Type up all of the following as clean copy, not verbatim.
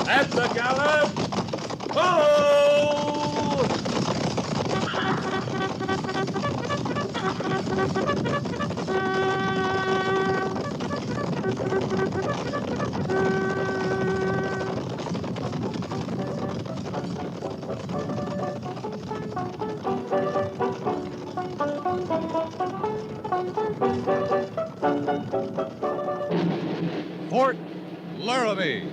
At the gallop! Ho! Fort Laramie.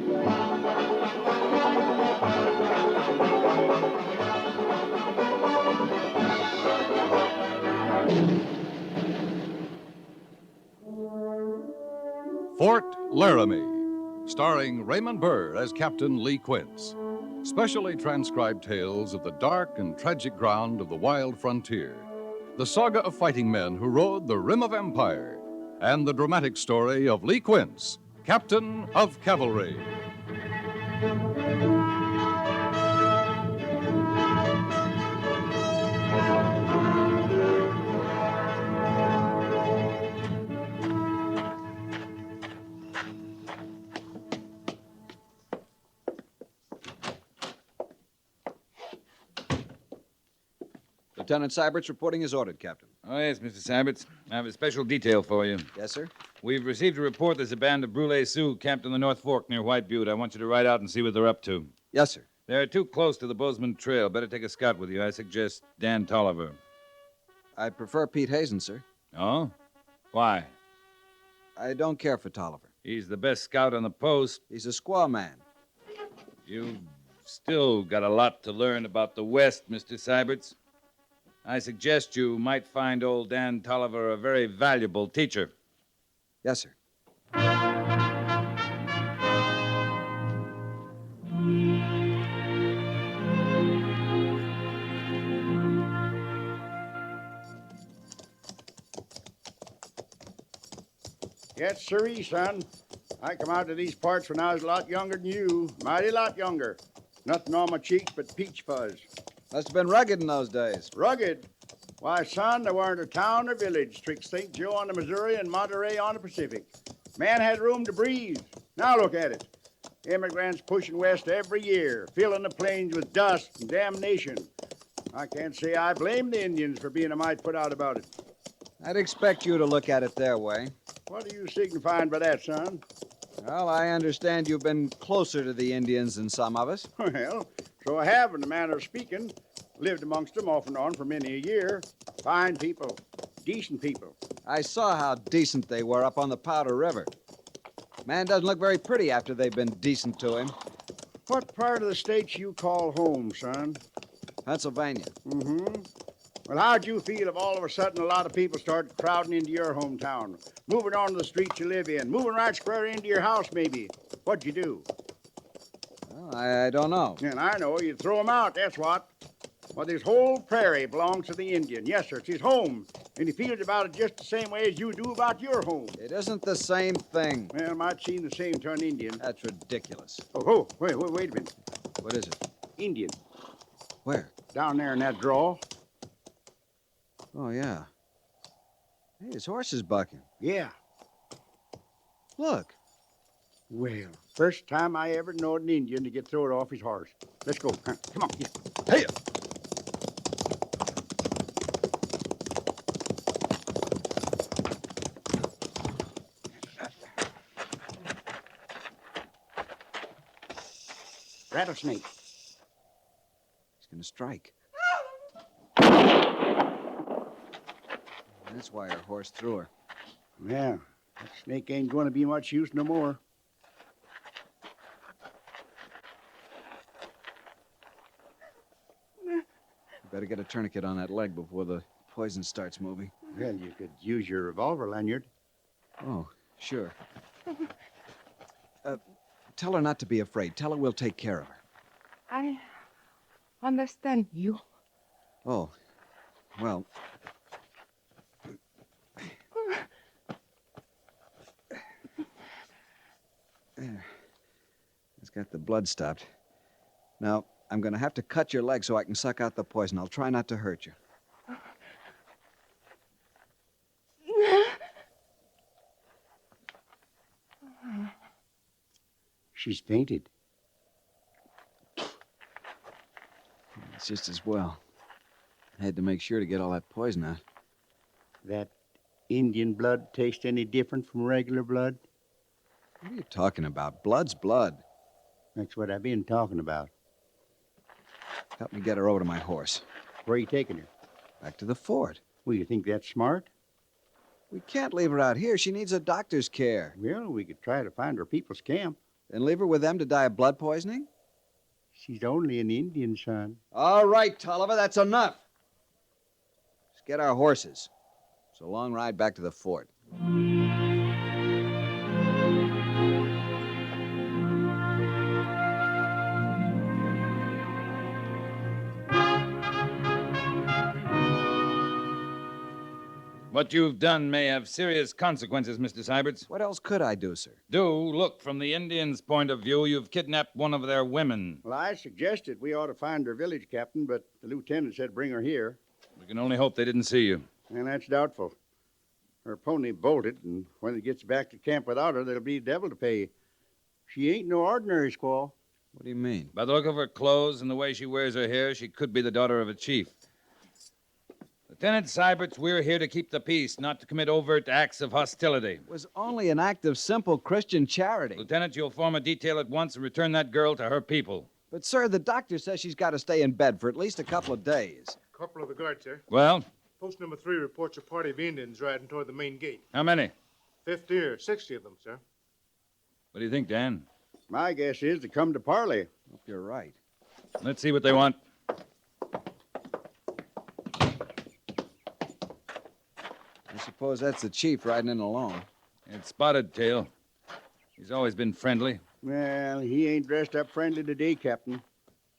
Fort Laramie, starring Raymond Burr as Kaptan Lee Quince. Specially transcribed tales of the dark and tragic ground of the wild frontier. The saga of fighting men who rode the rim of empire. And the dramatic story of Lee Quince, Captain of Cavalry. Lieutenant Syberts reporting as ordered, Captain. Oh, yes, Mr. Syberts. I have a special detail for you. Yes, sir? We've received a report there's a band of Brule Sioux camped on the North Fork near White Butte. I want you to ride out and see what they're up to. Yes, sir. They're too close to the Bozeman Trail. Better take a scout with you. I suggest Dan Tolliver. I prefer Pete Hazen, sir. Oh? Why? I don't care for Tolliver. He's the best scout on the post. He's a squaw man. You've still got a lot to learn about the West, Mr. Syberts. I suggest you might find old Dan Tolliver a very valuable teacher. Yes, sir. Yes, sirree, son. I come out to these parts when I was a lot younger than you. Mighty lot younger. Nothing on my cheeks but peach fuzz. Must have been rugged in those days. Rugged? Why, son, there weren't a town or village twixt St. Joe on the Missouri and Monterey on the Pacific. Man had room to breathe. Now look at it. Immigrants pushing west every year, filling the plains with dust and damnation. I can't say I blame the Indians for being a mite put out about it. I'd expect you to look at it their way. What are you signifying by that, son? Well, I understand you've been closer to the Indians than some of us. Well, so I have, in a manner of speaking. Lived amongst them off and on for many a year. Fine people. Decent people. I saw how decent they were up on the Powder River. Man doesn't look very pretty after they've been decent to him. What part of the state you call home, son? Pennsylvania. Mm-hmm. Well, how'd you feel if all of a sudden a lot of people started crowding into your hometown, moving onto the streets you live in, moving right square into your house, maybe? What'd you do? Well, I don't know. And I know. You'd throw them out, that's what. Well, this whole prairie belongs to the Indian. Yes, sir, it's his home. And he feels about it just the same way as you do about your home. It isn't the same thing. Well, it might seem the same to an Indian. That's ridiculous. Oh, wait a minute. What is it? Indian. Where? Down there in that draw. Oh, yeah. Hey, his horse is bucking. Yeah. Look. Well, first time I ever knowed an Indian to get thrown off his horse. Let's go. Huh? Come on. Yeah. Hey! Rattlesnake. He's going to strike. That's why our horse threw her. Yeah, that snake ain't going to be much use no more. You better get a tourniquet on that leg before the poison starts moving. Well, you could use your revolver, Lanyard. Oh, sure. Tell her not to be afraid. Tell her we'll take care of her. I understand you. Oh, well. There. It's got the blood stopped. Now, I'm going to have to cut your leg so I can suck out the poison. I'll try not to hurt you. She's fainted. just as well. I had to make sure to get all that poison out. That Indian blood taste any different from regular blood? What are you talking about? Blood's blood. That's what I've been talking about. Help me get her over to my horse. Where are you taking her? Back to the fort. Well, you think that's smart? We can't leave her out here. She needs a doctor's care. Well, we could try to find her people's camp. And leave her with them to die of blood poisoning? She's only an Indian, son. All right, Tolliver, that's enough. Let's get our horses. It's a long ride back to the fort. What you've done may have serious consequences, Mr. Syberts. What else could I do, sir? Look, from the Indians' point of view, you've kidnapped one of their women. Well, I suggested we ought to find her village captain, but the lieutenant said bring her here. We can only hope they didn't see you. And that's doubtful. Her pony bolted, and when it gets back to camp without her, there'll be devil to pay. She ain't no ordinary squaw. What do you mean? By the look of her clothes and the way she wears her hair, she could be the daughter of a chief. Lieutenant Syberts, we're here to keep the peace, not to commit overt acts of hostility. It was only an act of simple Christian charity. Lieutenant, you'll form a detail at once and return that girl to her people. But, sir, the doctor says she's got to stay in bed for at least a couple of days. Corporal of the guard, sir. Well, Post number 3 reports a party of Indians riding toward the main gate. how many? 50 or 60 of them, sir. What do you think, Dan? My guess is to come to parley. Hope you're right. Let's see what they want. I suppose that's the chief riding in alone. It's Spotted Tail. He's always been friendly. Well, he ain't dressed up friendly today, Captain.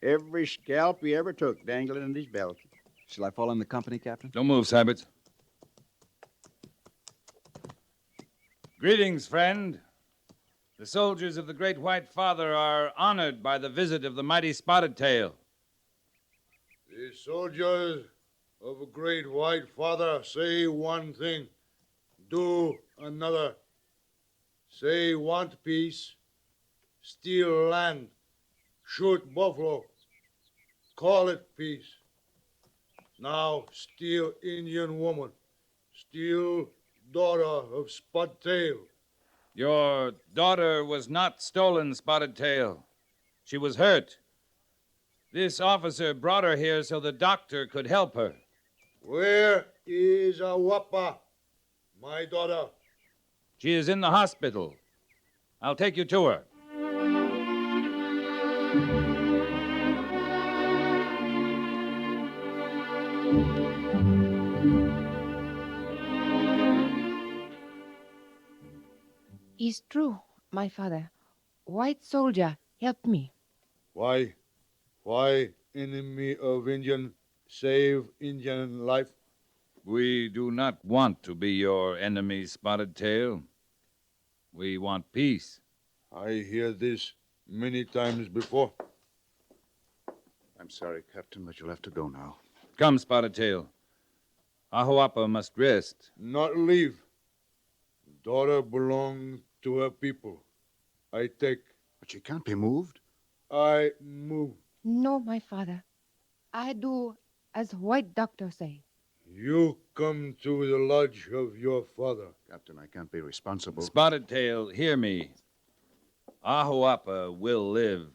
Every scalp he ever took dangling in his belt. Shall I fall in the company, Captain? Don't move, Syberts. Greetings, friend. The soldiers of the Great White Father are honored by the visit of the mighty Spotted Tail. The soldiers of a great white father say one thing, do another. Say want peace, steal land, shoot buffalo, call it peace. Now steal Indian woman, steal daughter of Spotted Tail. Your daughter was not stolen, Spotted Tail. She was hurt. This officer brought her here so the doctor could help her. Where is Awapa, my daughter? She is in the hospital. I'll take you to her. It's true, my father. White soldier, help me. Why enemy of Indian save Indian life? We do not want to be your enemy, Spotted Tail. We want peace. I hear this many times before. I'm sorry, Captain, but you'll have to go now. Come, Spotted Tail. Ahuapa must rest. Not leave. Daughter belong to her people. I take. But she can't be moved. I move. No, my father. I do as white doctor say. You come to the lodge of your father. Captain, I can't be responsible. Spotted Tail, hear me. Ahuapa will live.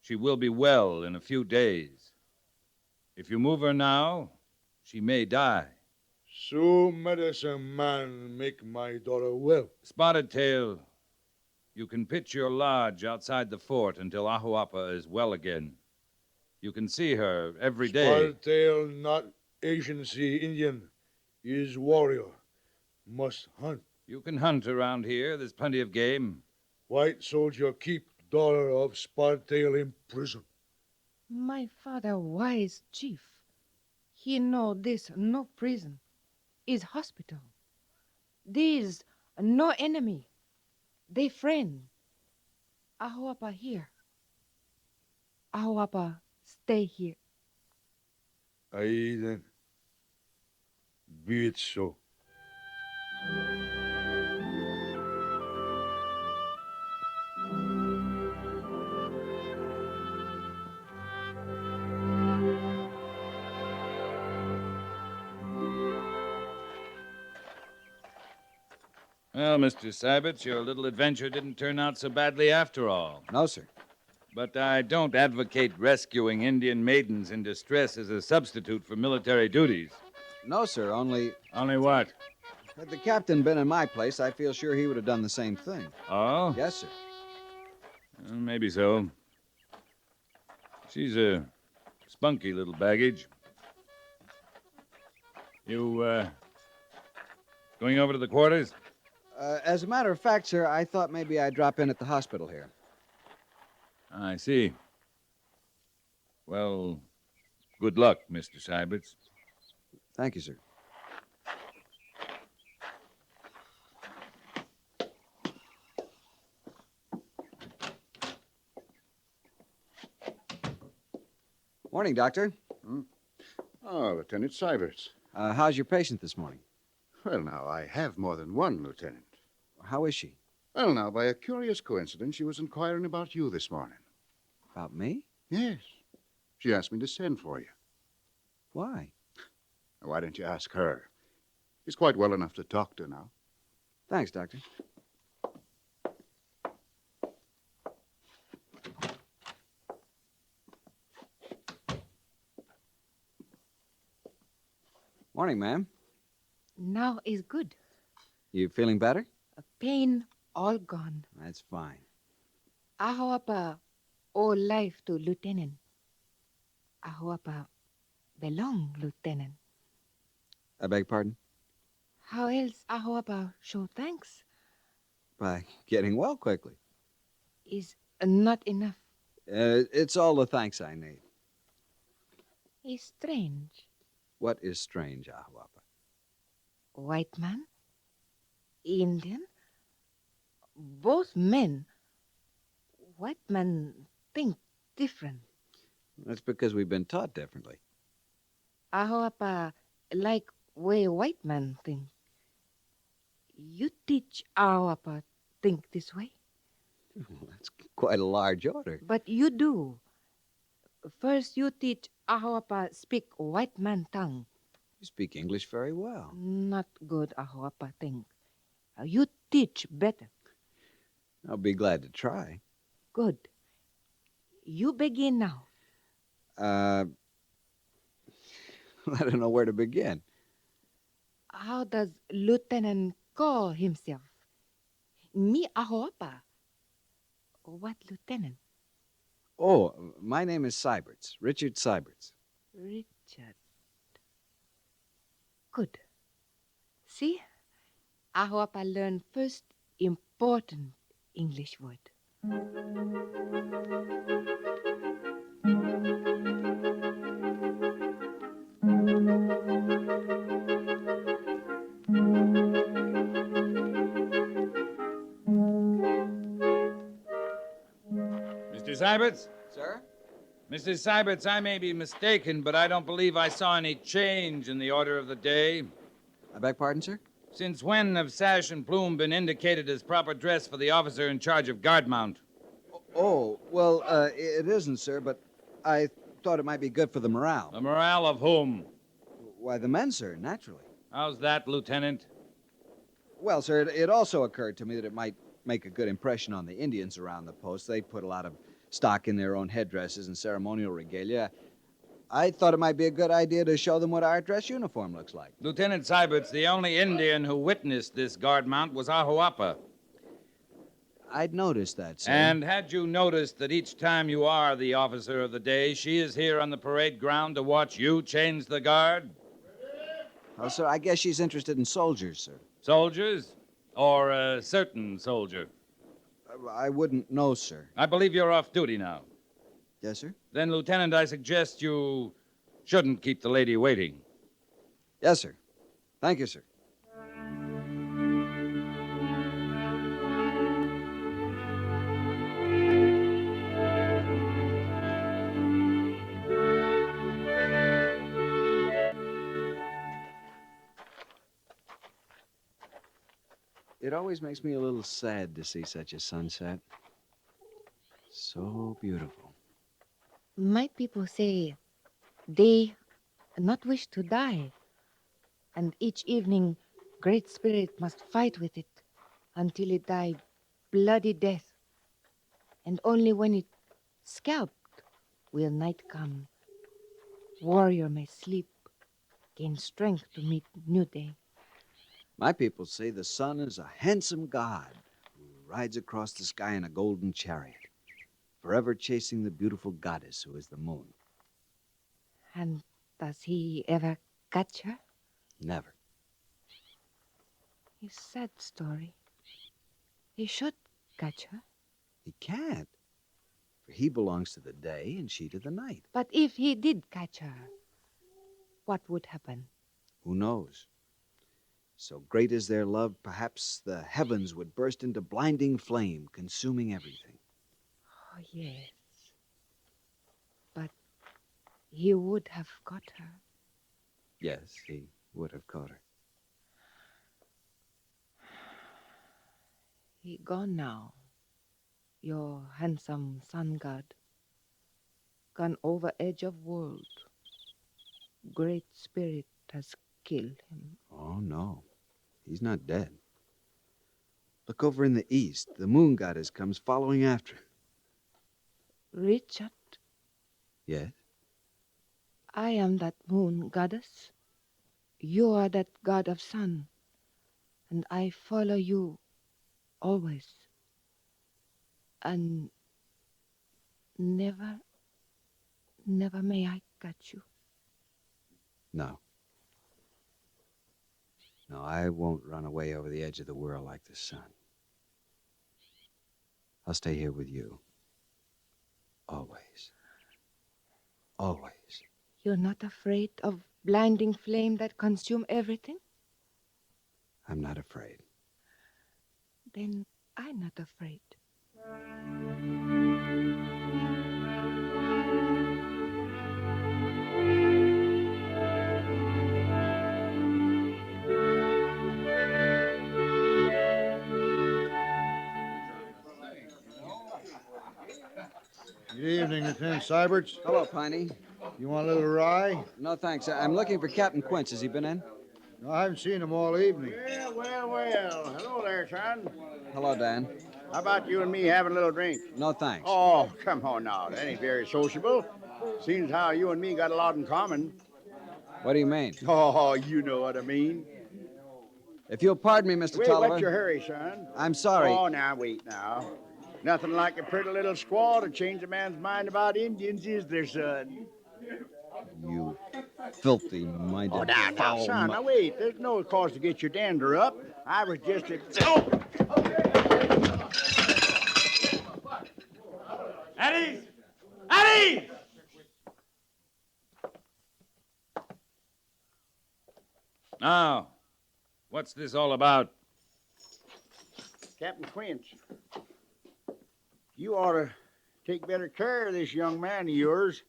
She will be well in a few days. If you move her now, she may die. So medicine man make my daughter well. Spotted Tail, you can pitch your lodge outside the fort until Ahuapa is well again. You can see her every day. Spotted tail not Asian Sea Indian. Is warrior. Must hunt. You can hunt around here. There's plenty of game. White soldier keep daughter of Spotted Tail in prison. My father wise chief. He know this no prison. Is hospital. These no enemy. They friend. Ahuapa here. Ahuapa stay here. Aye then. Be it so. Well, Mr. Syberts, your little adventure didn't turn out so badly after all. No, sir. But I don't advocate rescuing Indian maidens in distress as a substitute for military duties. No, sir, only Only what? had the captain been in my place, I feel sure he would have done the same thing. Oh? Yes, sir. Maybe so. She's a spunky little baggage. You, going over to the quarters? As a matter of fact, sir, I thought maybe I'd drop in at the hospital here. I see. Well, good luck, Mr. Syberts. Thank you, sir. Morning, Doctor. Oh, Lieutenant Syberts. How's your patient this morning? Well, now, I have more than one, Lieutenant. How is she? Well, now, by a curious coincidence, she was inquiring about you this morning. About me? Yes. She asked me to send for you. Why? Now, why don't you ask her? She's quite well enough to talk to now. Thanks, Doctor. Morning, ma'am. Now is good. You feeling better? Pain all gone. That's fine. Ahoapa all life to Lieutenant. Ahoapa belong, Lieutenant. I beg pardon? How else Ahoapa show thanks? By getting well quickly. Is not enough. It's all the thanks I need. Is strange. What is strange, Ahuapa? White man, Indian, both men. White man think different. That's because we've been taught differently. Ahoapa like way white man think. You teach Ahoapa think this way, That's quite a large order. but you do. First, you teach Ahoapa speak white man tongue. You speak English very well. Not good, Ahoapa think. You teach better. I'll be glad to try. Good. You begin now. I don't know where to begin. How does Lieutenant call himself? Me Ahoapa. What lieutenant? Oh, my name is Syberts, Richard Syberts. Richard. Good. See? Ahoapa learn first important English word. Mr. Syberts? Sir? Mr. Syberts, I may be mistaken, but I don't believe I saw any change in the order of the day. I beg pardon, sir? Since when have sash and plume been indicated as proper dress for the officer in charge of guard mount? Oh, well, it isn't, sir, but I thought it might be good for the morale. The morale of whom? Why, the men, sir, naturally. How's that, Lieutenant? Well, sir, it also occurred to me that it might make a good impression on the Indians around the post. They put a lot of stock in their own headdresses and ceremonial regalia. I thought it might be a good idea to show them what our dress uniform looks like. Lieutenant Syberts, the only Indian who witnessed this guard mount was Ahuapa. I'd noticed that, sir. And had you noticed that each time you are the officer of the day, she is here on the parade ground to watch you change the guard? Well, sir, I guess she's interested in soldiers, sir. Soldiers? Or a certain soldier? I wouldn't know, sir. I believe you're off duty now. Yes, sir? Then, Lieutenant, I suggest you shouldn't keep the lady waiting. Yes, sir. Thank you, sir. It always makes me a little sad to see such a sunset. So beautiful. My people say they not wish to die, and each evening Great Spirit must fight with it. until it died bloody death. And only when it scalped will night come. Warrior may sleep, gain strength to meet new day. My people say the sun is a handsome god who rides across the sky in a golden chariot, forever chasing the beautiful goddess who is the moon. And does he ever catch her? Never. A sad story. He should catch her. He can't. For he belongs to the day and she to the night. But if he did catch her, what would happen? Who knows? So great is their love, perhaps the heavens would burst into blinding flame, consuming everything. Oh, yes. But he would have caught her. Yes, he would have caught her. He gone now, your handsome sun god. Gone over edge of world. Great spirit has killed him. Oh, no. He's not dead. Look over in the east. The moon goddess comes following after him. Richard, Yes? I am that moon goddess. You are that god of sun. And I follow you always. And never may I catch you. No. No, I won't run away over the edge of the world like the sun. I'll stay here with you. Always. Always. You're not afraid of blinding flame that consume everything? I'm not afraid. Then I'm not afraid. Good evening, Lieutenant Syberts. Hello, Piney. You want a little rye? No, thanks. I'm looking for Captain Quince. Has he been in? No, I haven't seen him all evening. Well. Hello there, son. Hello, Dan. How about you and me having a little drink? No, thanks. Oh, come on now. That ain't very sociable. Seems how you and me got a lot in common. What do you mean? Oh, you know what I mean. If you'll pardon me, Mr. Wait, Tolliver. what's your hurry, son? I'm sorry. Oh, now, wait now. Nothing like a pretty little squaw to change a man's mind about Indians, is there, son? You filthy-minded Oh, now, foul son, mu- now, wait. There's no cause to get your dander up. I was just at... Oh! Eddie! Eddie! Now, what's this all about? Captain Quince, you ought to take better care of this young man of yours.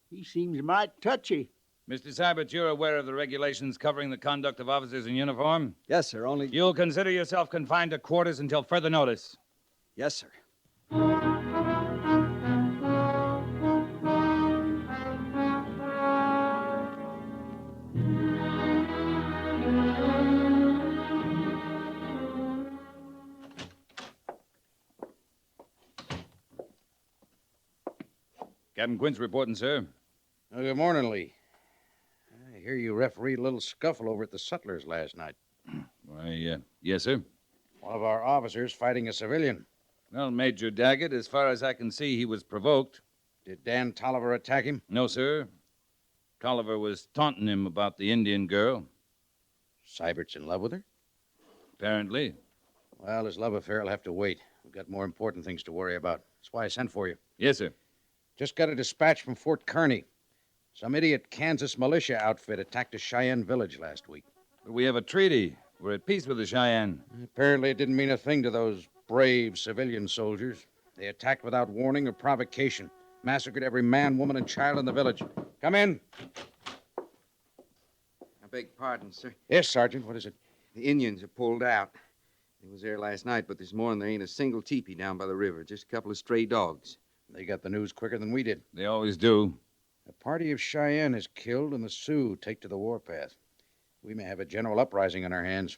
He seems mighty touchy. Mr. Syberts, you're aware of the regulations covering the conduct of officers in uniform? Yes, sir. Only... You'll consider yourself confined to quarters until further notice. Yes, sir. Captain Quince reporting, sir. Good morning, Lee. I hear you refereed a little scuffle over at the Sutlers last night. Why, yes, sir. One of our officers fighting a civilian. Well, Major Daggett, as far as I can see, he was provoked. Did Dan Tolliver attack him? No, sir. Tolliver was taunting him about the Indian girl. Sybert's in love with her? Apparently. Well, his love affair will have to wait. We've got more important things to worry about. That's why I sent for you. Yes, sir. Just got a dispatch from Fort Kearney. Some idiot Kansas militia outfit attacked a Cheyenne village last week. But we have a treaty. We're at peace with the Cheyenne. Apparently, it didn't mean a thing to those brave civilian soldiers. They attacked without warning or provocation, massacred every man, woman, and child in the village. Come in. I beg pardon, sir. Yes, Sergeant. What is it? The Indians are pulled out. They was there last night, but this morning there ain't a single teepee down by the river. Just a couple of stray dogs. They got the news quicker than we did. They always do. A party of Cheyenne is killed and the Sioux take to the warpath. We may have a general uprising on our hands.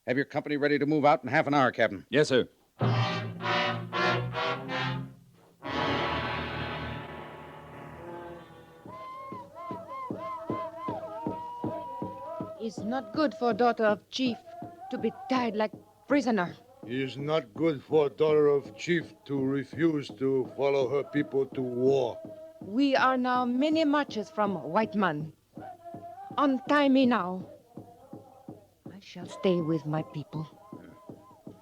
Have your company ready to move out in half an hour, Captain. Yes, sir. It's not good for daughter of chief to be tied like prisoner. It is not good for a daughter of chief to refuse to follow her people to war. We are now many marches from white man. Untie me now. I shall stay with my people.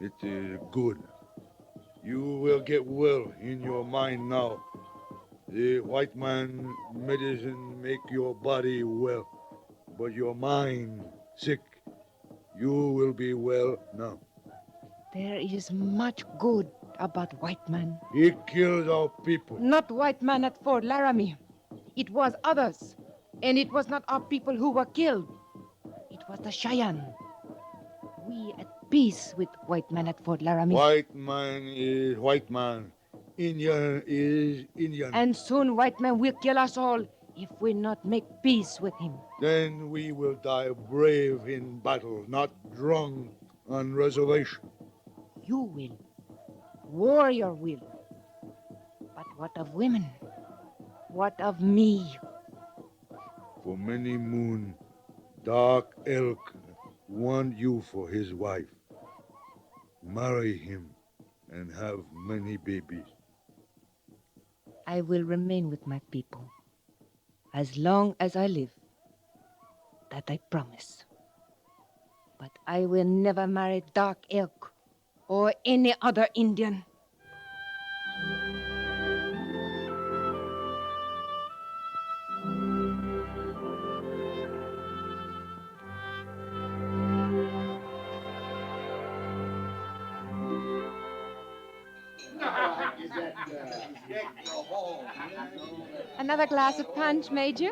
It is good. You will get well in your mind now. The white man medicine make your body well, but your mind sick. You will be well now. There is much good about white man. He killed our people. Not white man at Fort Laramie. It was others. And it was not our people who were killed. It was the Cheyenne. We at peace with white man at Fort Laramie. White man is white man. Indian is Indian. And soon white man will kill us all if we not make peace with him. Then we will die brave in battle, not drunk on reservation. You will. Warrior will. But what of women? What of me? For many moon, dark elk want you for his wife. Marry him and have many babies. I will remain with my people as long as I live. That I promise. But I will never marry Dark Elk or any other Indian. Another glass of punch, Major?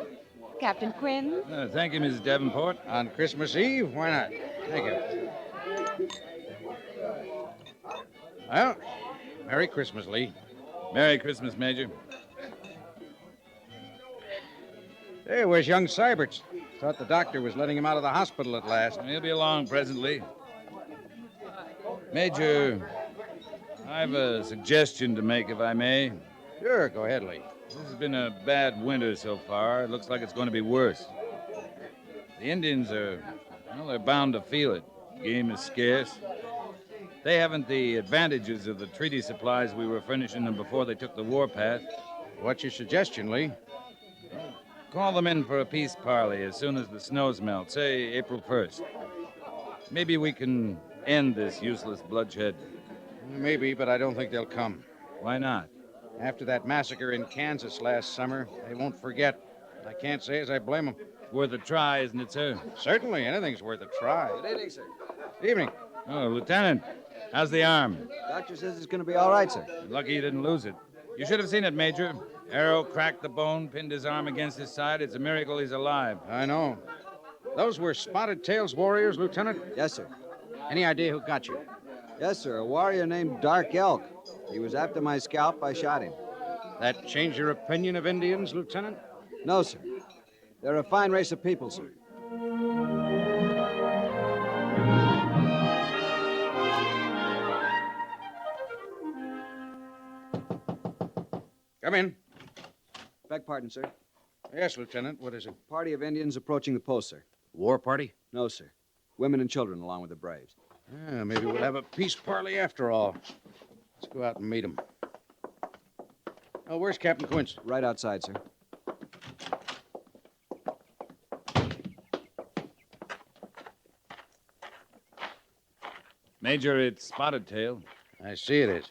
Captain Quinn? Thank you, Mrs. Davenport. On Christmas Eve? Why not? Thank you. Well, Merry Christmas, Lee. Merry Christmas, Major. Hey, where's young Syberts? Thought the doctor was letting him out of the hospital at last. He'll be along presently. Major, I've a suggestion to make, if I may. Sure, go ahead, Lee. This has been a bad winter so far. It looks like it's going to be worse. The Indians are, well, they're bound to feel it. Game is scarce. They haven't the advantages of the treaty supplies we were furnishing them before they took the warpath. What's your suggestion, Lee? Call them in for a peace parley as soon as the snows melt, say April 1st. Maybe we can end this useless bloodshed. Maybe, but I don't think they'll come. Why not? After that massacre in Kansas last summer, they won't forget. I can't say as I blame them. Worth a try, isn't it, sir? Certainly, anything's worth a try. Good evening, sir. Evening. Oh, Lieutenant, how's the arm? Doctor says it's going to be all right, sir. Lucky you didn't lose it. You should have seen it, Major. Arrow cracked the bone, pinned his arm against his side. It's a miracle he's alive. I know. Those were Spotted Tail's warriors, Lieutenant? Yes, sir. Any idea who got you? Yes, sir. A warrior named Dark Elk. He was after my scalp. I shot him. That change your opinion of Indians, Lieutenant? No, sir. They're a fine race of people, sir. Come in. Beg pardon, sir. Yes, Lieutenant. What is it? Party of Indians approaching the post, sir. War party? No, sir. Women and children along with the braves. Yeah, maybe we'll have a peace parley after all. Let's go out and meet them. Oh, where's Captain Quince? Right outside, sir. Major, it's Spotted Tail. I see it is.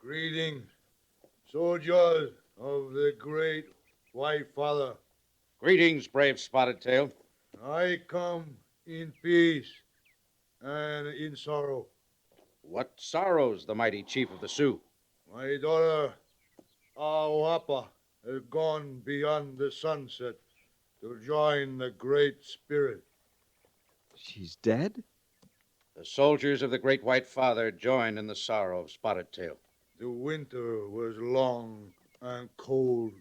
Greeting, soldiers of the great white father. Greetings, brave Spotted Tail. I come in peace and in sorrow. What sorrows the mighty chief of the Sioux? My daughter, Awapa, has gone beyond the sunset to join the Great Spirit. She's dead? The soldiers of the great white father join in the sorrow of Spotted Tail. The winter was long and cold.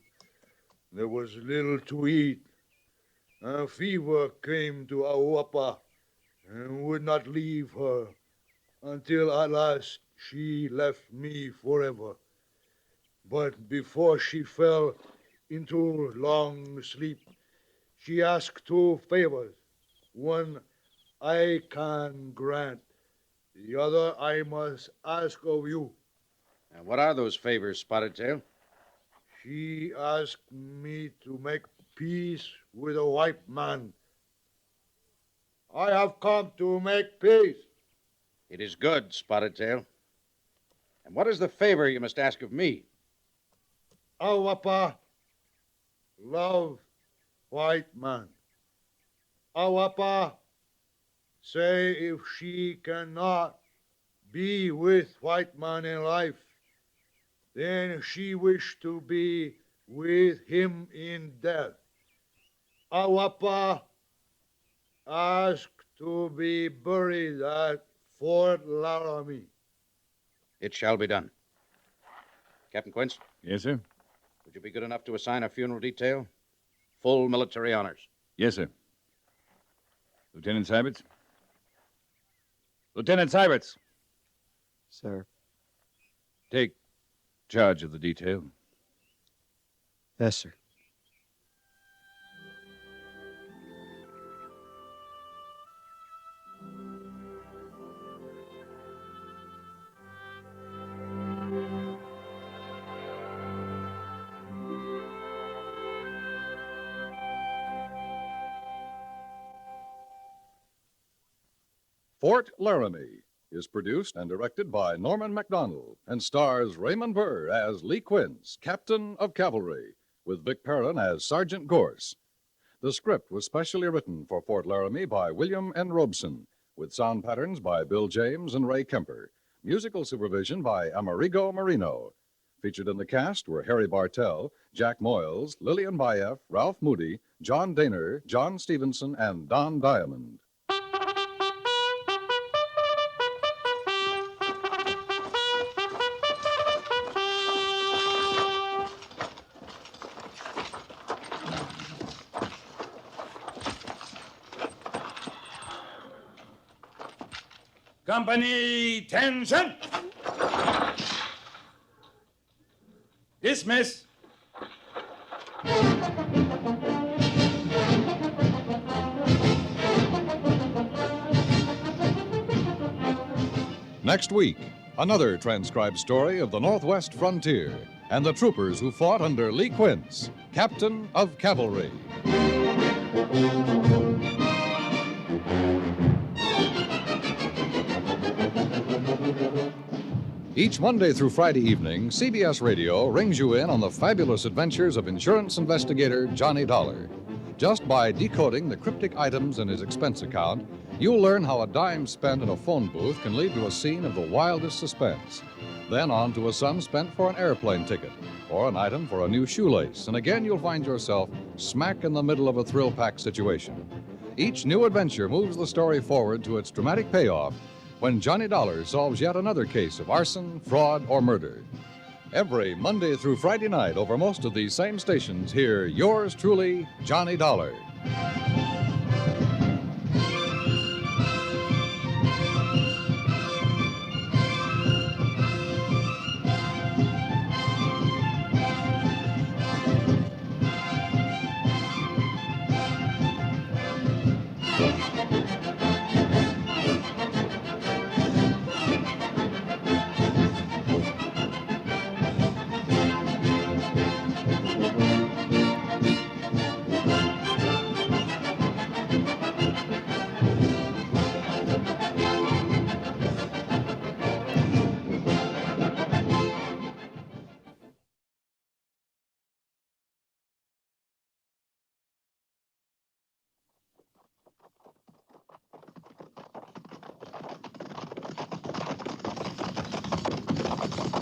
There was little to eat. A fever came to Awapa and would not leave her until at last she left me forever. But before she fell into long sleep, she asked two favors. One I can grant, the other I must ask of you. And what are those favors, Spotted Tail? She asked me to make peace with a white man. I have come to make peace. It is good, Spotted Tail. And what is the favor you must ask of me? Awapa love white man. Awapa say if she cannot be with white man in life, then she wish to be with him in death. Awapa ask to be buried at Fort Laramie. It shall be done. Captain Quince, Yes, sir? would you be good enough to assign a funeral detail? Full military honors. Yes, sir. Lieutenant Syberts? Lieutenant Syberts, Sir. take charge of the detail. Yes, sir. Fort Laramie is produced and directed by Norman MacDonald and stars Raymond Burr as Lee Quince, Captain of Cavalry, with Vic Perrin as Sergeant Gorse. The script was specially written for Fort Laramie by William N. Robeson, with sound patterns by Bill James and Ray Kemper, musical supervision by Amerigo Marino. Featured in the cast were Harry Bartell, Jack Moyles, Lillian Baeff, Ralph Moody, John Daner, John Stevenson, and Don Diamond. Company, tension! Dismiss. Next week, another transcribed story of the Northwest frontier and the troopers who fought under Lee Quince, Captain of Cavalry. Each Monday through Friday evening, CBS Radio rings you in on the fabulous adventures of insurance investigator Johnny Dollar. Just by decoding the cryptic items in his expense account, you'll learn how a dime spent in a phone booth can lead to a scene of the wildest suspense. Then on to a sum spent for an airplane ticket or an item for a new shoelace, and again you'll find yourself smack in the middle of a thrill-packed situation. Each new adventure moves the story forward to its dramatic payoff when Johnny Dollar solves yet another case of arson, fraud, or murder. Every Monday through Friday night over most of these same stations, hear yours truly, Johnny Dollar.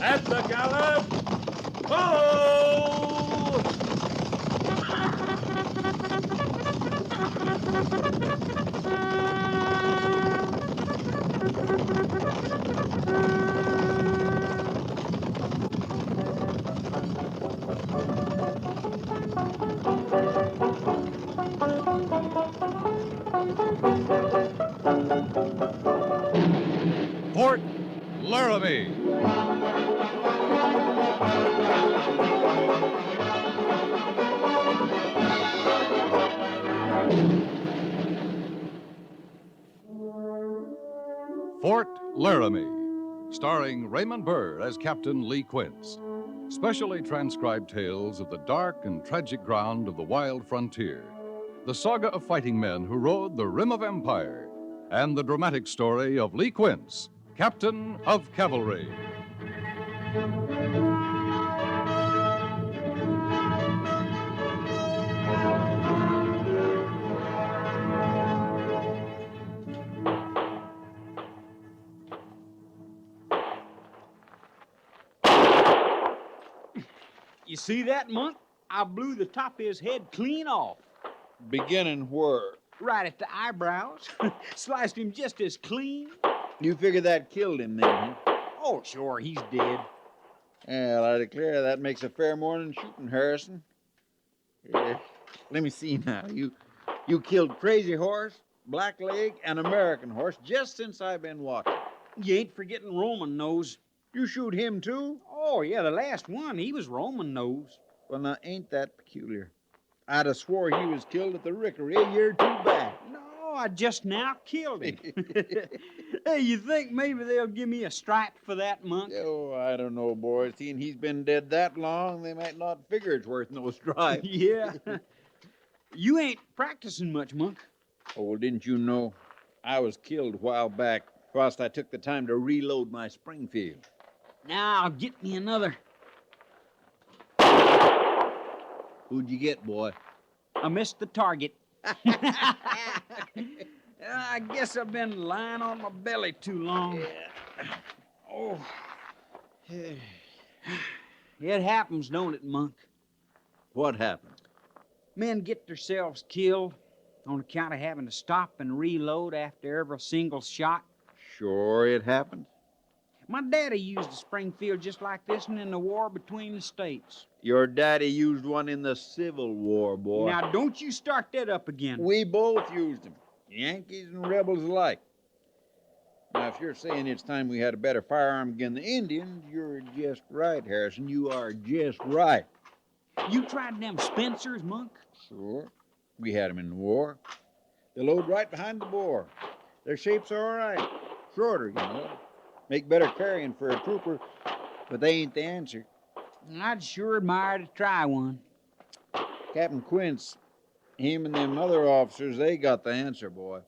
At the gallop! Ho! Fort Laramie, starring Raymond Burr as Kaptan Lee Quince. Specially transcribed tales of the dark and tragic ground of the wild frontier, the saga of fighting men who rode the rim of empire, and the dramatic story of Lee Quince, Captain of Cavalry. You see that, Monk? I blew the top of his head clean off. Beginning where? Right at the eyebrows. Sliced him just as clean. You figure that killed him then, huh? Oh, sure, he's dead. Well, I declare that makes a fair morning shooting, Harrison. Let me see now. You killed Crazy Horse, Blackleg, and American Horse just since I've been watching. You ain't forgetting Roman Nose. You shoot him, too? Oh, yeah, the last one, he was Roman Nose. Well, now, ain't that peculiar? I'd have swore he was killed at the Rickery a year or two back. No, I just now killed him. Hey, you think maybe they'll give me a stripe for that, Monk? Oh, I don't know, boy. Seeing he's been dead that long, they might not figure it's worth no stripe. Yeah. You ain't practicing much, Monk. Oh, well, didn't you know? I was killed a while back whilst I took the time to reload my Springfield. Now, get me another. Who'd you get, boy? I missed the target. I guess I've been lying on my belly too long. Oh. It happens, don't it, Monk? What happened? Men get themselves killed on account of having to stop and reload after every single shot. Sure it happened. My daddy used a Springfield just like this one in the war between the states. Your daddy used one in the Civil War, boy. Now, don't you start that up again. We both used them, Yankees and rebels alike. Now, if you're saying it's time we had a better firearm against the Indians, you're just right, Harrison. You are just right. You tried them Spencers, Monk? Sure. We had them in the war. They load right behind the bore. Their shape's all right. Shorter, you know. Make better carrying for a trooper, but they ain't the answer. I'd sure admire to try one. Captain Quince, him and them other officers, they got the answer, boy.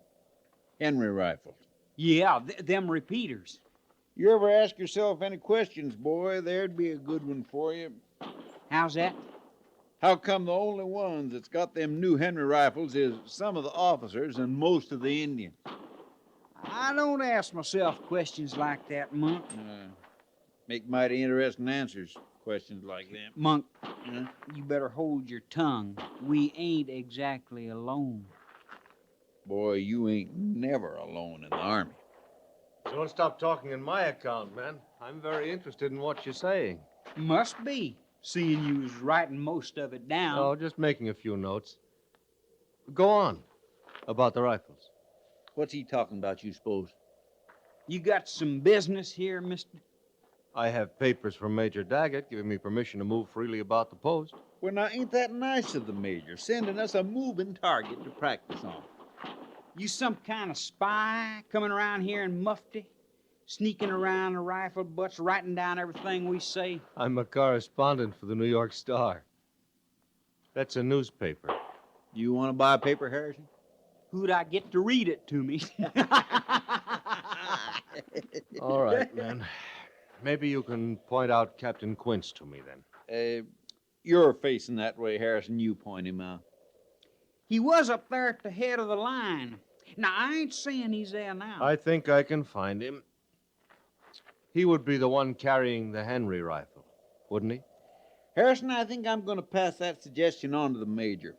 Henry rifles. Yeah, them repeaters. You ever ask yourself any questions, boy, there'd be a good one for you. How's that? How come the only ones that's got them new Henry rifles is some of the officers and most of the Indians? I don't ask myself questions like that, Monk. Make mighty interesting answers, questions like them. Monk, you better hold your tongue. We ain't exactly alone. Boy, you ain't never alone in the Army. Don't stop talking in my account, man. I'm very interested in what you're saying. Must be, seeing you was writing most of it down. Oh, just making a few notes. Go on about the rifles. What's he talking about, you suppose? You got some business here, mister? I have papers from Major Daggett giving me permission to move freely about the post. Well, now, ain't that nice of the Major, sending us a moving target to practice on? You some kind of spy coming around here in mufti? Sneaking around the rifle butts, writing down everything we say? I'm a correspondent for the New York Star. That's a newspaper. You want to buy a paper, Harrison? Who'd I get to read it to me? All right, man. Maybe you can point out Captain Quince to me, then. You're facing that way, Harrison. You point him out. He was up there at the head of the line. Now, I ain't saying he's there now. I think I can find him. He would be the one carrying the Henry rifle, wouldn't he? Harrison, I think I'm going to pass that suggestion on to the Major.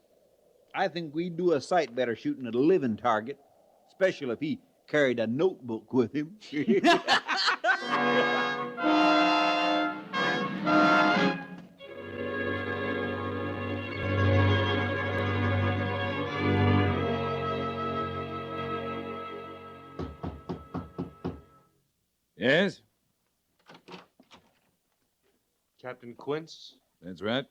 I think we'd do a sight better shooting at a living target, especially if he carried a notebook with him. Yes? Captain Quince? That's right.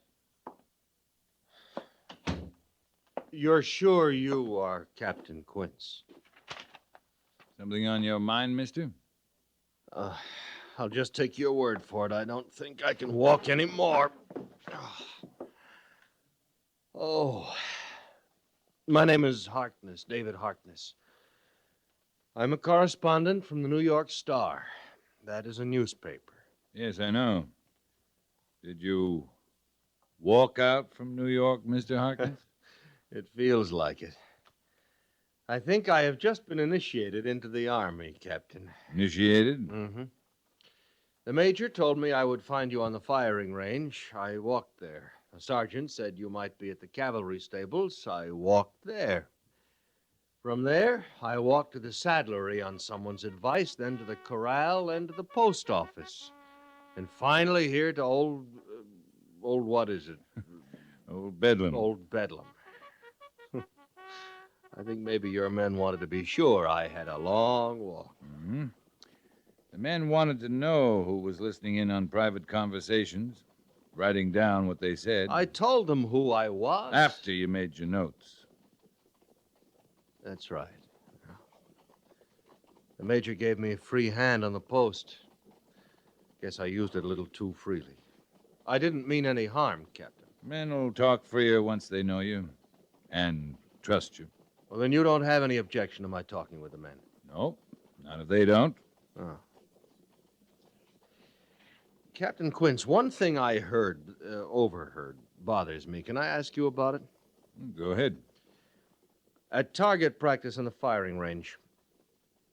You're sure you are Captain Quince? Something on your mind, mister? Uh, I'll just take your word for it. I don't think I can walk anymore. Oh. My name is Harkness, David Harkness. I'm a correspondent from the New York Star. That is a newspaper. Yes, I know. Did you walk out from New York, Mr. Harkness? It feels like it. I think I have just been initiated into the Army, Captain. Initiated? Mm-hmm. The major told me I would find you on the firing range. I walked there. A sergeant said you might be at the cavalry stables. I walked there. From there, I walked to the saddlery on someone's advice, then to the corral, then to the post office. And finally here to old what is it? Old Bedlam. Old Bedlam. I think maybe your men wanted to be sure I had a long walk. Mm-hmm. The men wanted to know who was listening in on private conversations, writing down what they said. I told them who I was. After you made your notes. That's right. The major gave me a free hand on the post. Guess I used it a little too freely. I didn't mean any harm, Captain. Men will talk freer once they know you and trust you. Well, then you don't have any objection to my talking with the men. No, not if they don't. Oh. Captain Quince, one thing I overheard, bothers me. Can I ask you about it? Go ahead. At target practice on the firing range,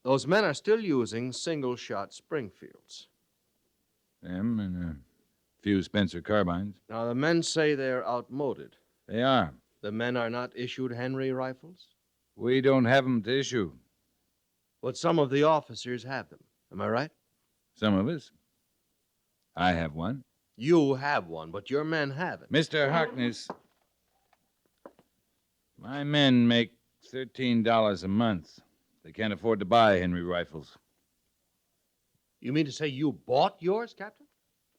those men are still using single-shot Springfields. Them and a few Spencer carbines. Now, the men say they're outmoded. They are. The men are not issued Henry rifles? We don't have them to issue. But some of the officers have them. Am I right? Some of us. I have one. You have one, but your men haven't. Mr. Harkness, my men make $13 a month. They can't afford to buy Henry rifles. You mean to say you bought yours, Captain?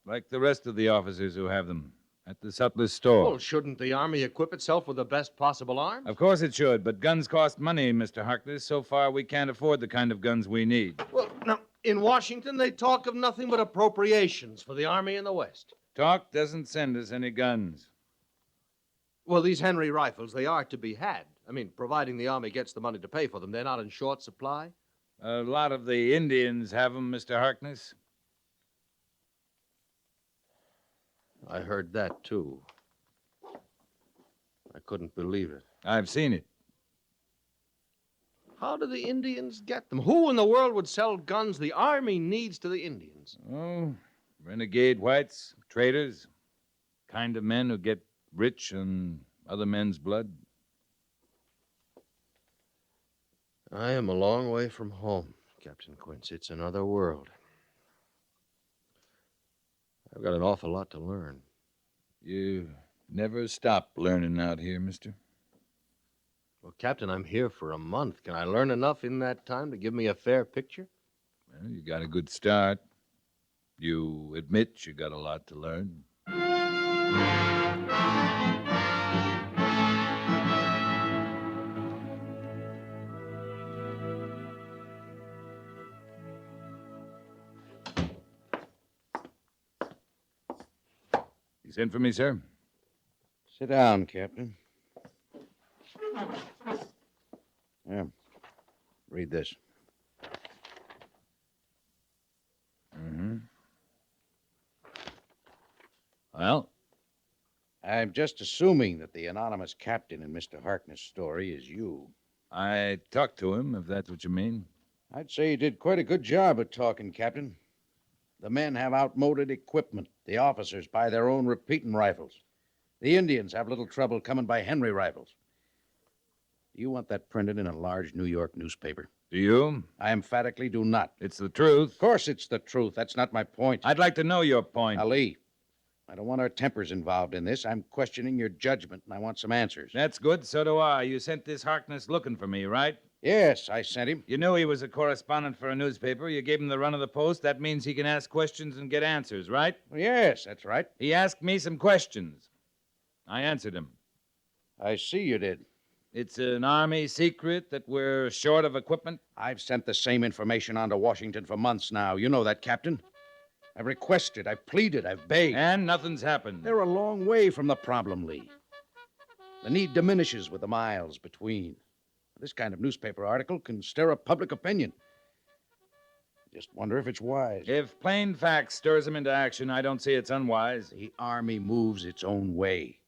Like the rest of the officers who have them at the sutler's store. Well, shouldn't the Army equip itself with the best possible arms? Of course it should, but guns cost money, Mr. Harkness. So far, we can't afford the kind of guns we need. Well, now, in Washington, they talk of nothing but appropriations for the Army in the West. Talk doesn't send us any guns. Well, these Henry rifles, they are to be had. I mean, providing the Army gets the money to pay for them, they're not in short supply. A lot of the Indians have them, Mr. Harkness. I heard that, too. I couldn't believe it. I've seen it. How do the Indians get them? Who in the world would sell guns the Army needs to the Indians? Oh, renegade whites, traitors, kind of men who get rich on other men's blood. I am a long way from home, Captain Quince. It's another world. I've got an awful lot to learn. You never stop learning out here, mister. Well, Captain, I'm here for a month. Can I learn enough in that time to give me a fair picture? Well, you got a good start. You admit you got a lot to learn. You sent for me, sir? Sit down, Captain. Yeah. Read this. Mm-hmm. Well? I'm just assuming that the anonymous captain in Mr. Harkness' story is you. I talked to him, if that's what you mean. I'd say you did quite a good job of talking, Captain. The men have outmoded equipment. The officers buy their own repeating rifles. The Indians have little trouble coming by Henry rifles. Do you want that printed in a large New York newspaper? Do you? I emphatically do not. It's the truth. Of course it's the truth. That's not my point. I'd like to know your point. Ali, I don't want our tempers involved in this. I'm questioning your judgment, and I want some answers. That's good. So do I. You sent this Harkness looking for me, right? Yes, I sent him. You knew he was a correspondent for a newspaper. You gave him the run of the post. That means he can ask questions and get answers, right? Well, yes, that's right. He asked me some questions. I answered him. I see you did. It's an Army secret that we're short of equipment? I've sent the same information on to Washington for months now. You know that, Captain. I've requested, I've pleaded, I've begged. And nothing's happened. They're a long way from the problem, Lee. The need diminishes with the miles between. This kind of newspaper article can stir up public opinion. Just wonder if it's wise. If plain facts stirs them into action, I don't see it's unwise. The Army moves its own way.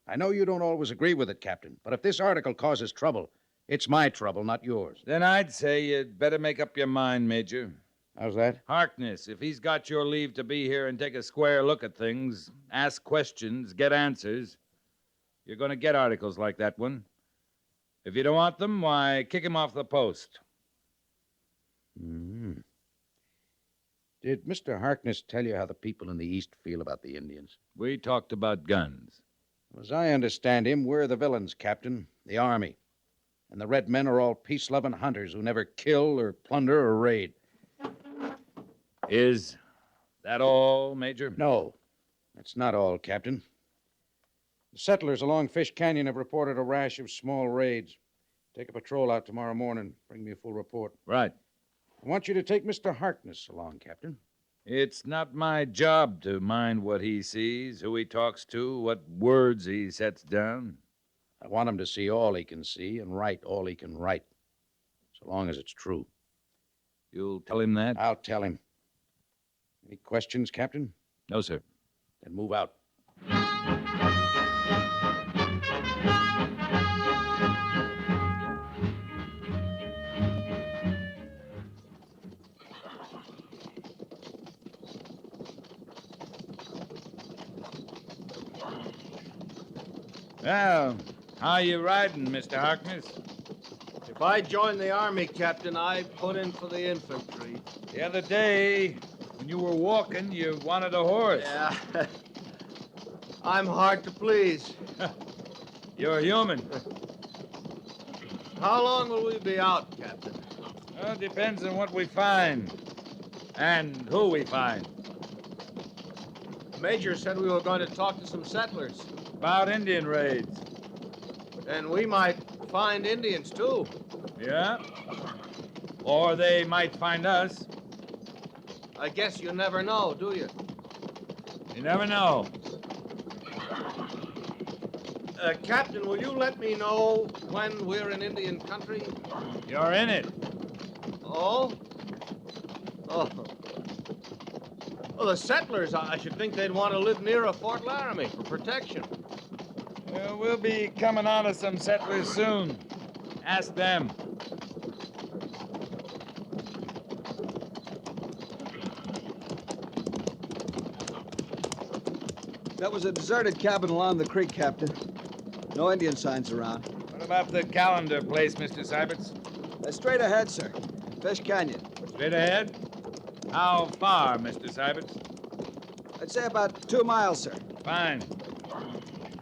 I know you don't always agree with it, Captain, but if this article causes trouble, it's my trouble, not yours. Then I'd say you'd better make up your mind, Major. How's that? Harkness, if he's got your leave to be here and take a square look at things, ask questions, get answers, you're going to get articles like that one. If you don't want them, why, kick him off the post. Mm-hmm. Did Mr. Harkness tell you how the people in the East feel about the Indians? We talked about guns. As I understand him, we're the villains, Captain, the Army. And the red men are all peace-loving hunters who never kill or plunder or raid. Is that all, Major? No, that's not all, Captain. The settlers along Fish Canyon have reported a rash of small raids. Take a patrol out tomorrow morning. Bring me a full report. Right. I want you to take Mr. Harkness along, Captain. It's not my job to mind what he sees, who he talks to, what words he sets down. I want him to see all he can see and write all he can write, so long as it's true. You'll tell him that? I'll tell him. Any questions, Captain? No, sir. Then move out. Well, how you riding, Mr. Harkness? If I join the Army, Captain, I put in for the infantry. The other day, when you were walking, you wanted a horse. Yeah. I'm hard to please. You're human. How long will we be out, Captain? Well, it depends on what we find and who we find. The Major said we were going to talk to some settlers. About Indian raids. And we might find Indians, too. Yeah? Or they might find us. I guess you never know, do you? You never know. Captain, will you let me know when we're in Indian country? You're in it. Oh? Oh. Well, the settlers, I should think they'd want to live near a Fort Laramie for protection. We'll be coming on to some settlers soon. Ask them. That was a deserted cabin along the creek, Captain. No Indian signs around. What about the calendar place, Mr. Syberts? Straight ahead, sir. Fish Canyon. Straight ahead? How far, Mr. Syberts? I'd say about 2 miles, sir. Fine.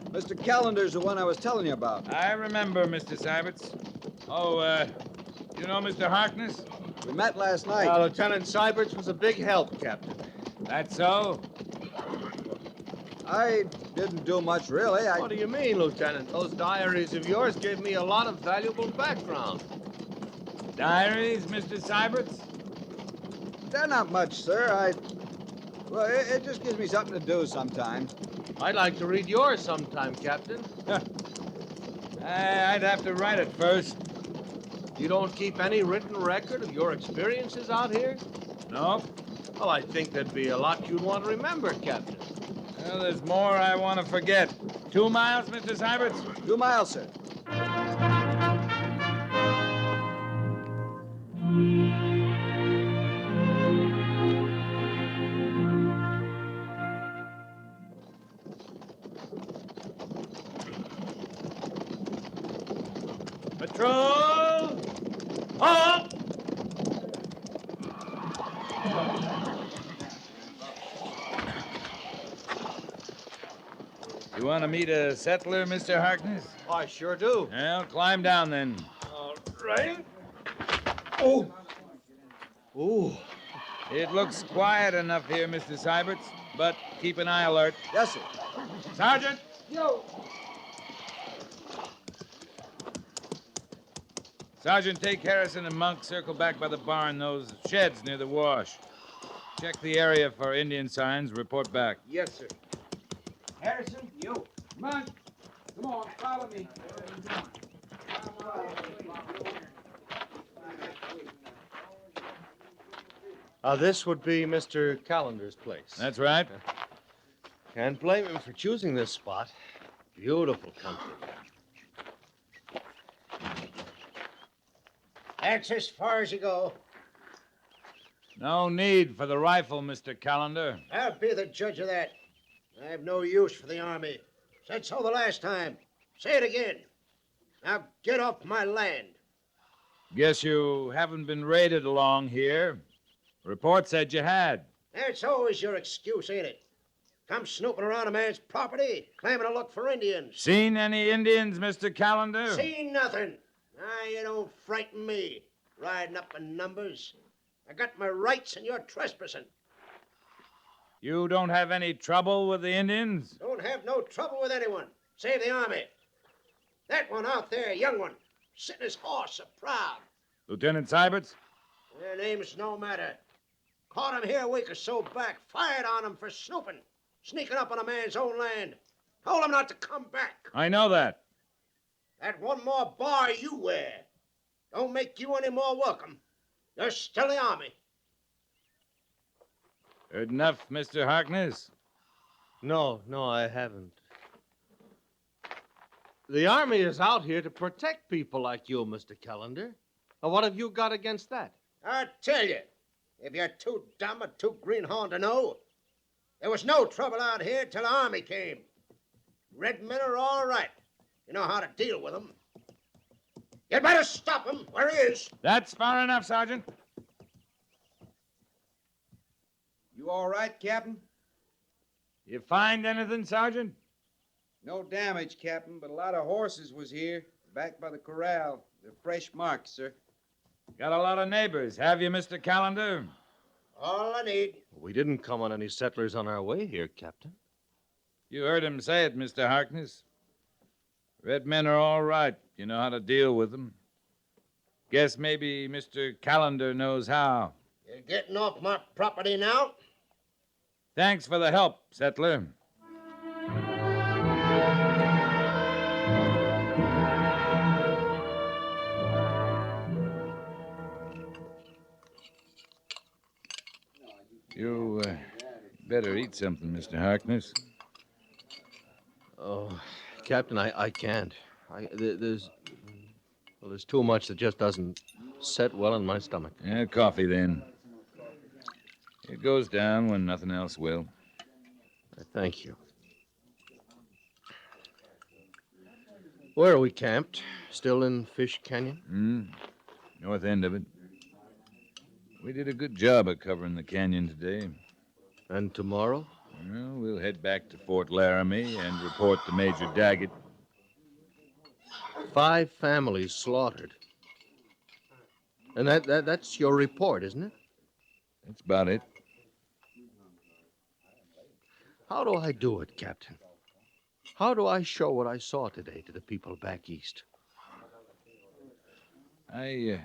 Mr. Calendar's the one I was telling you about. I remember, Mr. Syberts. Oh, you know Mr. Harkness? We met last night. Lieutenant Syberts was a big help, Captain. That so? I didn't do much, really. What do you mean, Lieutenant? Those diaries of yours gave me a lot of valuable background. Diaries, Mr. Syberts? They're not much, sir. Well, it just gives me something to do sometimes. I'd like to read yours sometime, Captain. I'd have to write it first. You don't keep any written record of your experiences out here? No. Well, I think there'd be a lot you'd want to remember, Captain. Well, there's more I want to forget. 2 miles, Mr. Syberts? 2 miles, sir. Patrol! Halt! You want to meet a settler, Mr. Harkness? I sure do. Well, climb down then. All right. Oh. Ooh. It looks quiet enough here, Mr. Syberts, but keep an eye alert. Yes, sir. Sergeant! Yo. Sergeant, take Harrison and Monk, circle back by the barn, those sheds near the wash. Check the area for Indian signs, report back. Yes, sir. Harrison, you. Monk, come on, follow me. This would be Mr. Callender's place. That's right. Can't blame him for choosing this spot. Beautiful country. That's as far as you go. No need for the rifle, Mr. Callender. I'll be the judge of that. I have no use for the Army. Said so the last time. Say it again. Now get off my land. Guess you haven't been raided along here. Report said you had. That's always your excuse, ain't it? Come snooping around a man's property, claiming to look for Indians. Seen any Indians, Mr. Callender? Seen nothing. Now, you don't frighten me, riding up in numbers. I got my rights and you're trespassing. You don't have any trouble with the Indians? Don't have no trouble with anyone, save the Army. That one out there, young one, sitting his horse so proud. Lieutenant Syberts? Their name's no matter. Caught him here a week or so back, fired on him for snooping, sneaking up on a man's own land. Told him not to come back. I know that. That one more bar you wear don't make you any more welcome. You're still the Army. Heard enough, Mr. Harkness? No, I haven't. The Army is out here to protect people like you, Mr. Callender. Now, what have you got against that? I tell you, if you're too dumb or too greenhorn to know, there was no trouble out here till the Army came. Red men are all right. You know how to deal with them. You better stop him where he is. That's far enough, Sergeant. You all right, Captain? You find anything, Sergeant? No damage, Captain, but a lot of horses was here, back by the corral. They're fresh marks, sir. Got a lot of neighbors, have you, Mr. Callender? All I need. We didn't come on any settlers on our way here, Captain. You heard him say it, Mr. Harkness. Red men are all right. You know how to deal with them. Guess maybe Mr. Callender knows how. You're getting off my property now? Thanks for the help, settler. You better eat something, Mr. Harkness. Oh, Captain, I can't. There's too much that just doesn't set well in my stomach. Yeah, coffee then. It goes down when nothing else will. Thank you. Where are we camped? Still in Fish Canyon? North end of it. We did a good job of covering the canyon today. And tomorrow? Well, we'll head back to Fort Laramie and report to Major Daggett. 5 families slaughtered. And that's your report, isn't it? That's about it. How do I do it, Captain? How do I show what I saw today to the people back east? I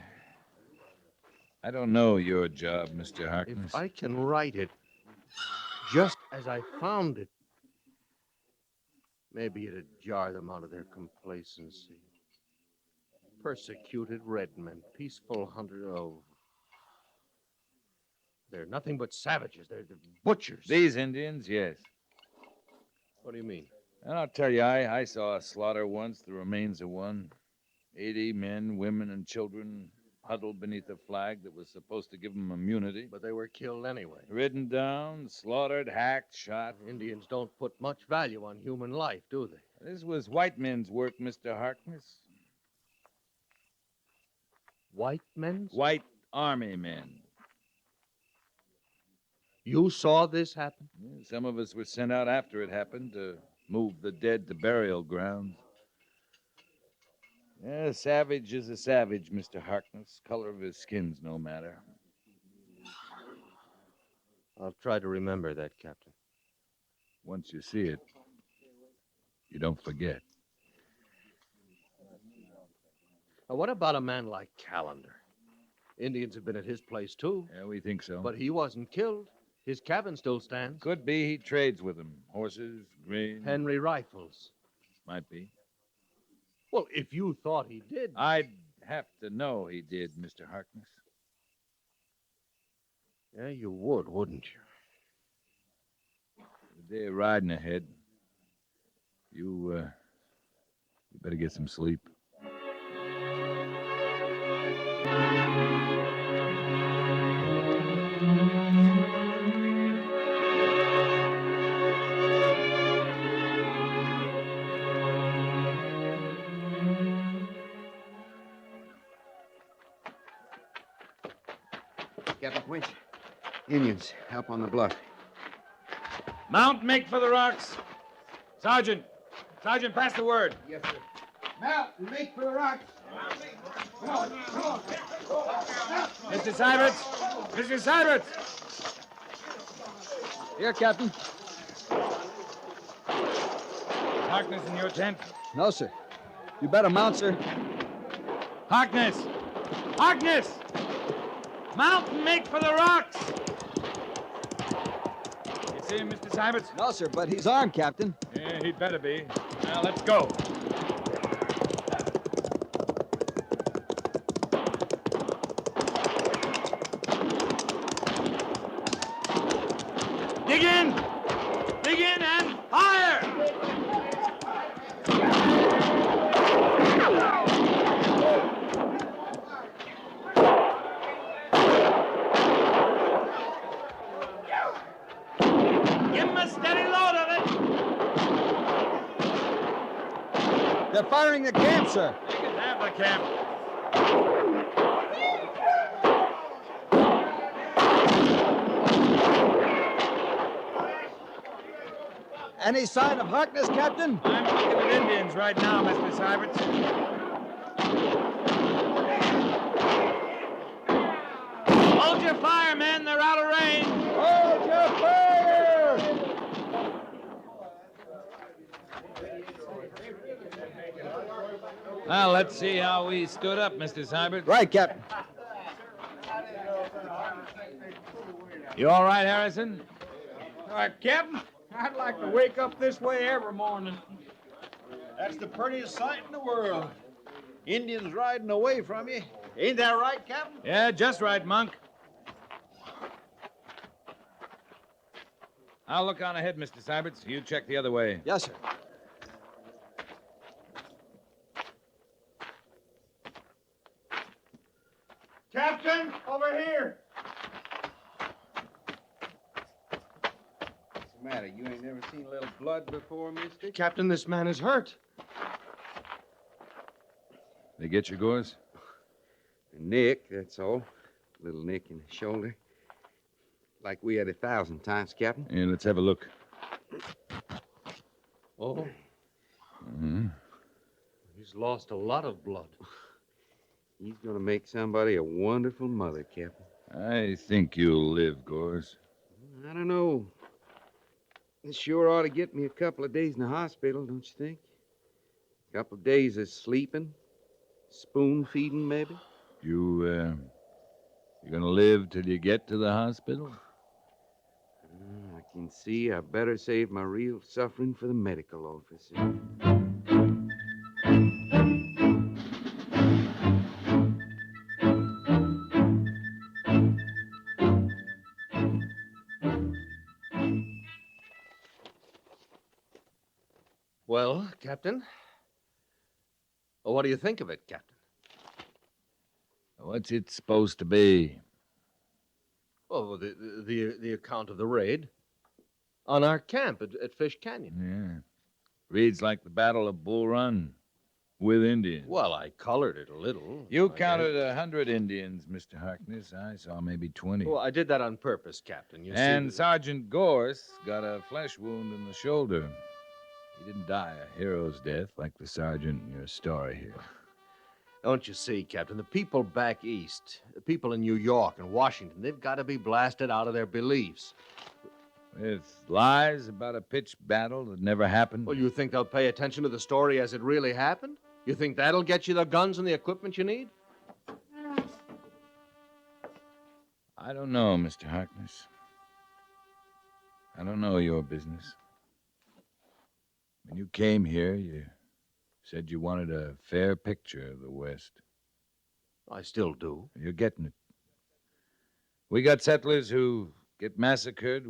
don't know your job, Mr. Harkness. If I can write it just as I found it, maybe it'd jar them out of their complacency. Persecuted red men, peaceful hunters. Oh, they're nothing but savages. They're butchers. These Indians, yes. What do you mean? And I'll tell you, I saw a slaughter once, the remains of one. 80 men, women, and children huddled beneath a flag that was supposed to give them immunity. But they were killed anyway. Ridden down, slaughtered, hacked, shot. Indians don't put much value on human life, do they? This was white men's work, Mr. Harkness. White men's? White Army men. You saw this happen? Yeah, some of us were sent out after it happened to move the dead to burial grounds. Yeah, a savage is a savage, Mr. Harkness. Color of his skin's no matter. I'll try to remember that, Captain. Once you see it, you don't forget. Now, what about a man like Callender? Indians have been at his place, too. Yeah, we think so. But he wasn't killed. His cabin still stands. Could be he trades with them. Horses, grain. Henry rifles. Might be. Well, if you thought he did... I'd have to know he did, Mr. Harkness. Yeah, you would, wouldn't you? The day of riding ahead. You better get some sleep. Captain Quince, Indians, help on the bluff. Mount, make for the rocks. Sergeant, pass the word. Yes, sir. Mount and make for the rocks. Mr. Syberts! Here, Captain. Harkness in your tent? No, sir. You better mount, sir. Harkness! Mount and make for the rocks! You see him, Mr. Syberts? No, sir, but he's armed, Captain. Yeah, he'd better be. Now, let's go. Dig in and fire! Give him a steady load of it. They're firing the camp, sir. They can have the camp. Any sign of Harkness, Captain? I'm looking at Indians right now, Mr. Syberts. Hold your fire, men. They're out of range. Hold your fire! Well, let's see how we stood up, Mr. Syberts. Right, Captain. You all right, Harrison? Captain, I'd like to wake up this way every morning. That's the prettiest sight in the world. Indians riding away from you. Ain't that right, Captain? Yeah, just right, Monk. I'll look on ahead, Mr. Syberts. You check the other way. Yes, sir. Captain, over here. What's the matter? You ain't never seen a little blood before, mister? Captain, this man is hurt. They get your gores? Nick, that's all. Little nick in the shoulder. Like we had 1,000 times, Captain. Yeah, let's have a look. Oh, Mm-hmm. he's lost a lot of blood. He's gonna make somebody a wonderful mother, Captain. I think you'll live, Gores. I don't know. This sure ought to get me a couple of days in the hospital, don't you think? A couple of days of sleeping, spoon feeding, maybe. You gonna live till you get to the hospital? I can see I better save my real suffering for the medical officer. Well, Captain? What do you think of it, Captain? What's it supposed to be? Oh, the account of the raid on our camp at Fish Canyon. Yeah. Reads like the Battle of Bull Run with Indians. Well, I colored it a little. You I counted guess. 100 Indians, Mr. Harkness. I saw maybe 20. Well, I did that on purpose, Captain. You And see. Sergeant Gorse got a flesh wound in the shoulder. He didn't die a hero's death like the sergeant in your story here. Don't you see, Captain? The people back east, the people in New York and Washington, they've got to be blasted out of their beliefs. With lies about a pitched battle that never happened? Well, you think they'll pay attention to the story as it really happened? You think that'll get you the guns and the equipment you need? I don't know, Mr. Harkness. I don't know your business. When you came here, you said you wanted a fair picture of the West. I still do. You're getting it. We got settlers who get massacred.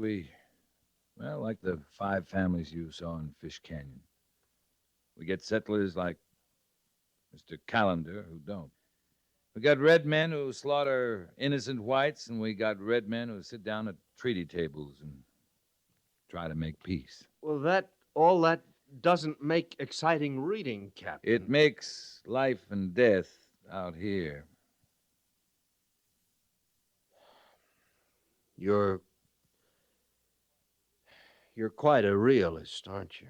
Well, like the 5 families you saw in Fish Canyon. We get settlers like Mr. Callender who don't. We got red men who slaughter innocent whites, and we got red men who sit down at treaty tables and try to make peace. Well, all that doesn't make exciting reading, Captain. It makes life and death out here. You're quite a realist, aren't you?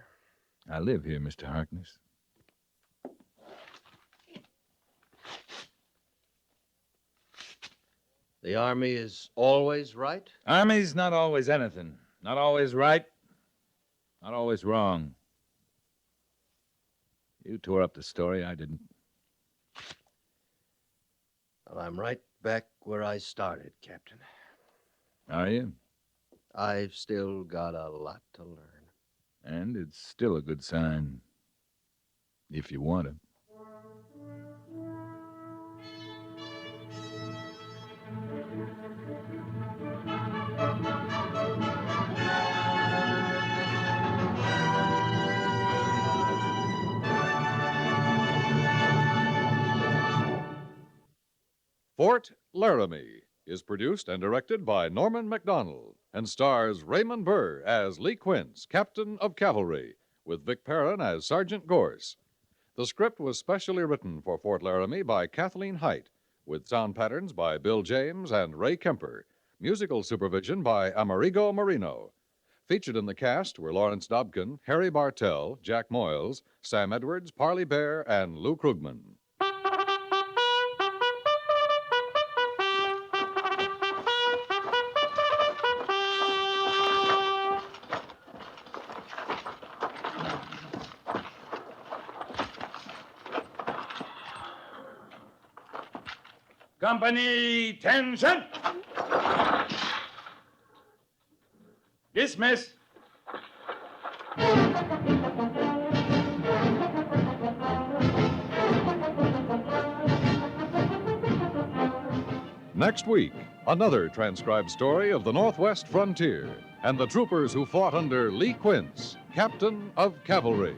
I live here, Mr. Harkness. The Army is always right? Army's not always anything. Not always right. Not always wrong. You tore up the story, I didn't. Well, I'm right back where I started, Captain. Are you? I've still got a lot to learn. And it's still a good sign. If you want it. Fort Laramie is produced and directed by Norman MacDonald and stars Raymond Burr as Lee Quince, Captain of Cavalry, with Vic Perrin as Sergeant Gorse. The script was specially written for Fort Laramie by Kathleen Height, with sound patterns by Bill James and Ray Kemper, musical supervision by Amerigo Marino. Featured in the cast were Lawrence Dobkin, Harry Bartell, Jack Moyles, Sam Edwards, Parley Bear, and Lou Krugman. Company, tension! Dismiss. Next week, another transcribed story of the Northwest frontier and the troopers who fought under Lee Quince, Captain of Cavalry.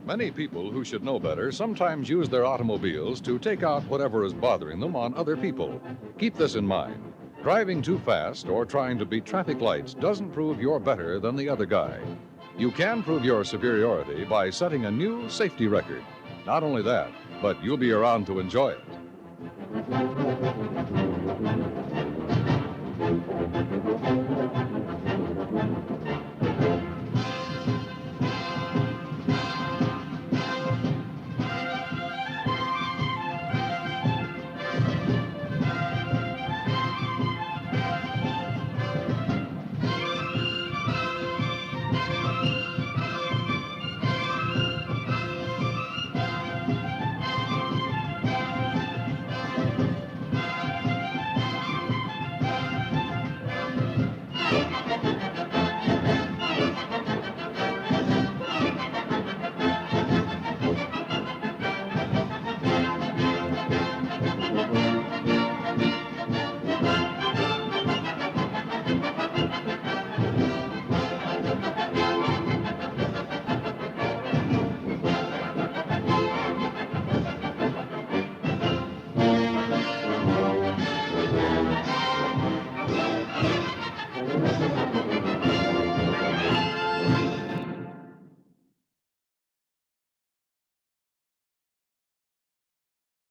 Many people who should know better sometimes use their automobiles to take out whatever is bothering them on other people. Keep this in mind. Driving too fast or trying to beat traffic lights doesn't prove you're better than the other guy. You can prove your superiority by setting a new safety record. Not only that, but you'll be around to enjoy it.